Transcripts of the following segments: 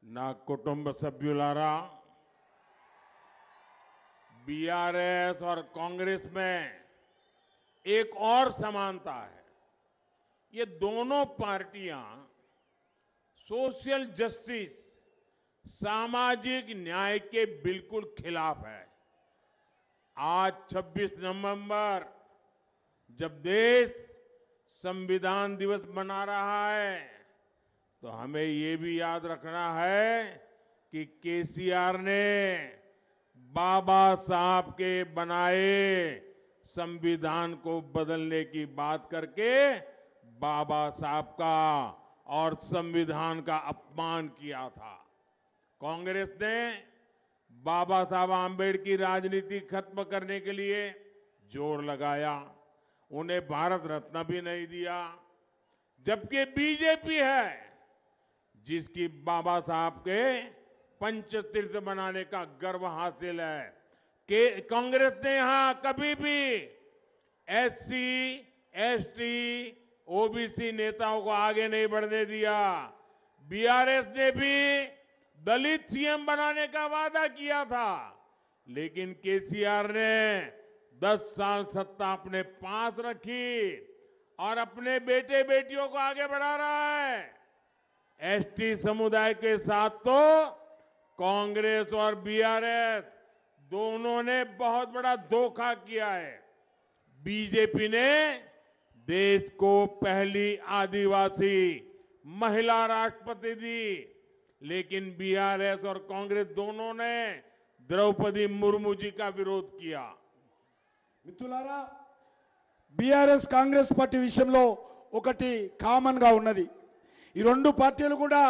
నా కుటుంబ సభ్యులారా बीआरएस और कांग्रेस में एक और समानता है। ये दोनों पार्टियां सोशल जस्टिस, सामाजिक न्याय के बिल्कुल खिलाफ है। आज 26 नवंबर जब देश संविधान दिवस मना रहा है तो हमें ये भी याद रखना है कि केसीआर ने बाबा साहब के बनाए संविधान को बदलने की बात करके बाबा साहब का और संविधान का अपमान किया था। कांग्रेस ने बाबा साहब आंबेडकर की राजनीति खत्म करने के लिए जोर लगाया, उन्हें भारत रत्न भी नहीं दिया। जबकि बीजेपी है जिसकी बाबा साहब के पंचतीर्थ बनाने का गर्व हासिल है कि कांग्रेस ने यहां कभी भी एससी, एसटी, ओबीसी नेताओं को आगे नहीं बढ़ने दिया। बीआरएस ने भी दलित सीएम बनाने का वादा किया था, लेकिन केसीआर ने 10 साल सत्ता अपने पास रखी और अपने बेटे बेटियों को आगे बढ़ा रहा है। एसटी समुदाय के साथ तो कांग्रेस और बीआरएस दोनों ने बहुत बड़ा धोखा किया है। बीजेपी ने देश को पहली आदिवासी महिला राष्ट्रपति दी, लेकिन बीआरएस और कांग्रेस दोनों ने द्रौपदी मुर्मू जी का विरोध किया। మిత్రులారా, బీఆర్ఎస్ కాంగ్రెస్ పార్టీ విషయంలో ఒకటి కామన్ గా ఉన్నది. ఈ రెండు పార్టీలు కూడా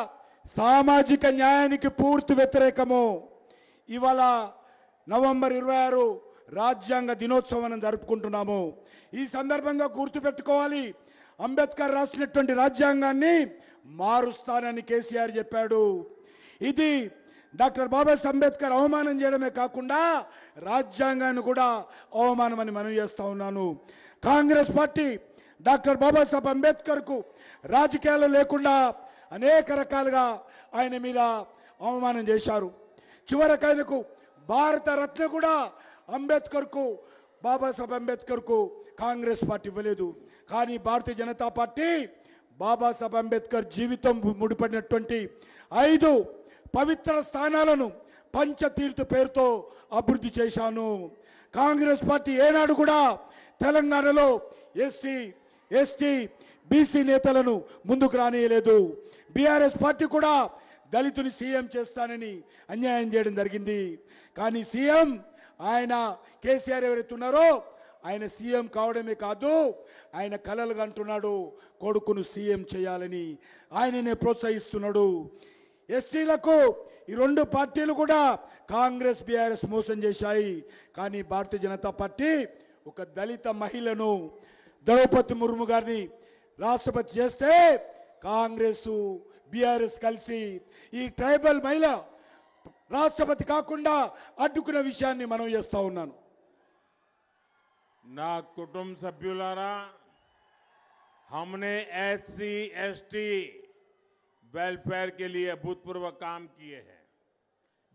సామాజిక న్యాయానికి పూర్తి వ్యతిరేకము. ఇవాళ నవంబర్ 26 రాజ్యాంగ దినోత్సవం జరుపుకుంటున్నాము. ఈ సందర్భంగా గుర్తుపెట్టుకోవాలి, అంబేద్కర్ రాసినటువంటి రాజ్యాంగాన్ని మారుస్తానని కేసీఆర్ చెప్పాడు. ఇది డాక్టర్ బాబాసాహెబ్ అంబేద్కర్ అవమానం చేయడమే కాకుండా రాజ్యాంగాన్ని కూడా అవమానమని మనవి చేస్తా ఉన్నాను. కాంగ్రెస్ పార్టీ డాక్టర్ బాబాసాహెబ్ అంబేద్కర్కు రాజకీయాలు లేకుండా అనేక రకాలుగా ఆయన మీద అవమానం చేశారు. చివరికి ఆయనకు భారత రత్న కూడా అంబేద్కర్కు, బాబాసాహెబ్ అంబేద్కర్కు కాంగ్రెస్ పార్టీ ఇవ్వలేదు. కానీ భారతీయ జనతా పార్టీ బాబాసాహెబ్ అంబేద్కర్ జీవితం ముడిపడినటువంటి 5 పవిత్ర స్థానాలను పంచతీర్థ పేరుతో అభివృద్ధి చేశాను. కాంగ్రెస్ పార్టీ ఏనాడు కూడా తెలంగాణలో ఎస్సీ, ఎస్టీ, బీసీ నేతలను ముందుకు రానియలేదు. బీఆర్ఎస్ పార్టీ కూడా దళితుని సీఎం చేస్తానని అన్యాయం చేయడం జరిగింది. కానీ సీఎం ఆయన కేసీఆర్ ఎవరైతే ఉన్నారో ఆయన సీఎం కావడమే కాదు, ఆయన కలలు కంటున్నాడు కొడుకును సీఎం చేయాలని, ఆయననే ప్రోత్సహిస్తున్నాడు. ఎస్టీలకు ఈ రెండు పార్టీలు కూడా కాంగ్రెస్ బీఆర్ఎస్ మోసం చేశాయి. కానీ భారతీయ జనతా పార్టీ ఒక దళిత మహిళను ద్రౌపది ముర్ము గారిని రాష్ట్రపతి చేస్తే కాంగ్రెస్ బీఆర్ఎస్ కలిసి ఈ ట్రైబల్ మహిళ రాష్ట్రపతి కాకుండా అడ్డుకునే విషయాన్ని మనం చేస్తా ఉన్నాను. ना कुटुंब सभ्युलारा, हमने एससी, एसटी वेलफेयर के लिए अभूतपूर्व काम किए हैं।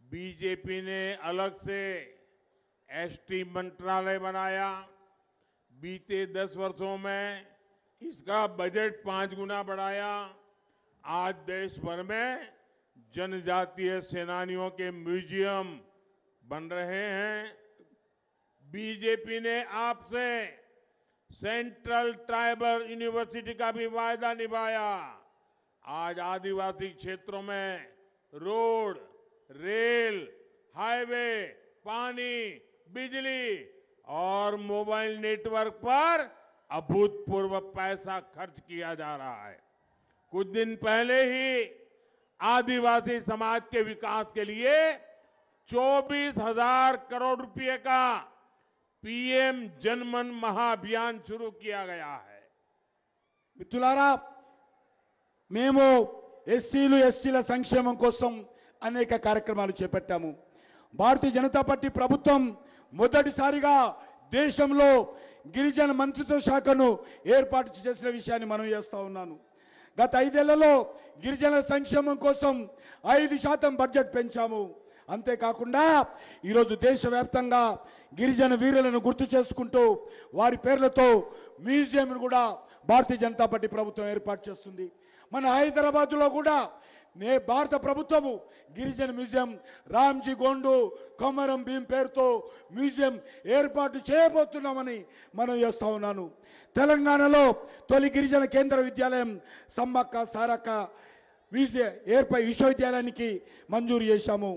बीजेपी ने अलग से एसटी मंत्रालय बनाया। बीते 10 वर्षों में इसका बजट 5 गुना बढ़ाया। आज देश भर में जनजातीय सेनानियों के म्यूजियम बन रहे हैं। बीजेपी ने आपसे सेंट्रल ट्राइबल यूनिवर्सिटी का भी वायदा निभाया। आज आदिवासी क्षेत्रों में रोड, रेल, हाईवे, पानी, बिजली और मोबाइल नेटवर्क पर अभूतपूर्व पैसा खर्च किया जा रहा है। कुछ दिन पहले ही आदिवासी समाज के विकास के लिए 24,000 करोड़ रुपए का पीएम जनमन महाअभियान शुरू किया गया है। మిత్రులారా, మేము ఎస్సీలు, ఎస్టీల సంక్షేమం కోసం అనేక కార్యక్రమాలు చేపట్టాము. భారతీయ జనతా పార్టీ ప్రభుత్వం మొదటిసారిగా దేశంలో గిరిజన మంత్రిత్వ శాఖను ఏర్పాటు చేసిన విషయాన్ని మనం చేస్తా ఉన్నాను. గత 5 ఏళ్లలో గిరిజనుల సంక్షేమం కోసం 5% బడ్జెట్ పెంచాము. అంతేకాకుండా ఈరోజు దేశవ్యాప్తంగా గిరిజన వీరులను గుర్తు చేసుకుంటూ వారి పేర్లతో మ్యూజియంను కూడా భారతీయ జనతా పార్టీ ప్రభుత్వం ఏర్పాటు చేస్తుంది. మన హైదరాబాద్లో కూడా భారత ప్రభుత్వము గిరిజన మ్యూజియం రామ్జీ గోండు కొమరం భీం పేరుతో మ్యూజియం ఏర్పాటు చేయబోతున్నామని మనం చేస్తా ఉన్నాను. తెలంగాణలో తొలి గిరిజన కేంద్ర విద్యాలయం సమ్మక్క సారక్క విశ్వవిద్యాలయానికి మంజూరు చేశాము.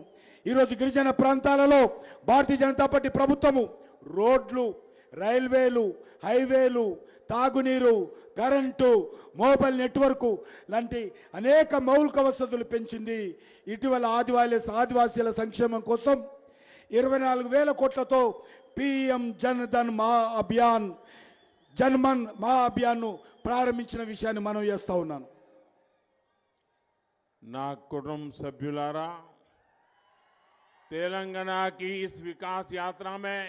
ఈరోజు గిరిజన ప్రాంతాలలో భారతీయ జనతా పార్టీ ప్రభుత్వము రోడ్లు, రైల్వేలు, హైవేలు, తాగునీరు, కరెంటు, మొబైల్ నెట్వర్క్ లాంటి అనేక మౌలిక వసతులు పెంచింది. ఇటీవల ఆదివాసీల సంక్షేమం కోసం 24,000 కోట్లతో పిఎం జన్మన్ మహా అభియాన్ను ప్రారంభించిన విషయాన్ని మనం చేస్తూ ఉన్నాను. నా कुटुंब सभ्युलारा, तेलंगाना की इस विकास यात्रा में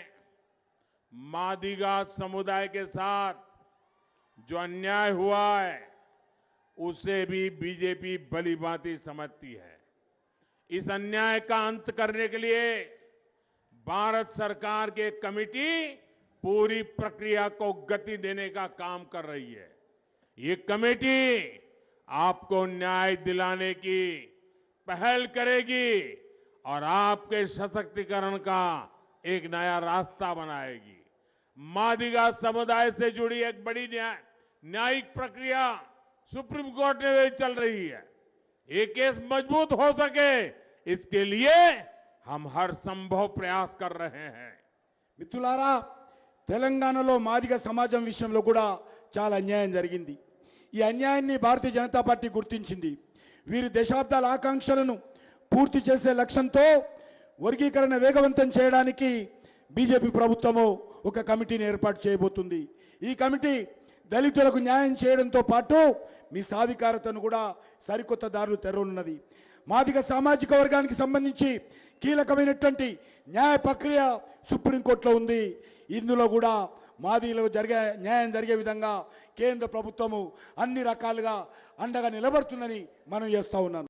मादिगा समुदाय के साथ जो अन्याय हुआ है उसे भी बीजेपी भलीभांति समझती है. इस अन्याय का अंत करने के लिए भारत सरकार की कमेटी पूरी प्रक्रिया को गति देने का काम कर रही है. ये कमेटी आपको न्याय दिलाने की पहल करेगी और आपके सशक्तिकरण का एक नया रास्ता बनाएगी. मादिगा समुदाय से जुड़ी एक बड़ी न्यायिक प्रक्रिया सुप्रीम कोर्ट में चल रही है. ये केस मजबूत हो सके इसके लिए हम हर संभव प्रयास कर रहे हैं. మిత్రులారా, తెలంగాణలో మాదిగ సమాజం విషయంలో కూడా చాలా అన్యాయం జరిగింది. ఈ అన్యాయాన్ని భారతీయ జనతా పార్టీ గుర్తించింది. వీరి దశాబ్దాల ఆకాంక్షలను పూర్తి చేసే లక్ష్యంతో వర్గీకరణ వేగవంతం చేయడానికి బీజేపీ ప్రభుత్వము ఒక కమిటీని ఏర్పాటు చేయబోతుంది. ఈ కమిటీ దళితులకు న్యాయం చేయడంతో పాటు మీ సాధికారతను కూడా సరికొత్త దారులు తెరవనున్నది. మాదిగ సామాజిక వర్గానికి సంబంధించి కీలకమైనటువంటి న్యాయ ప్రక్రియ సుప్రీంకోర్టులో ఉంది. ఇందులో కూడా మాదిగలకు న్యాయం జరిగే విధంగా కేంద్ర ప్రభుత్వము అన్ని రకాలుగా అండగా నిలబడుతుందని మనం చేస్తూ ఉన్నాను.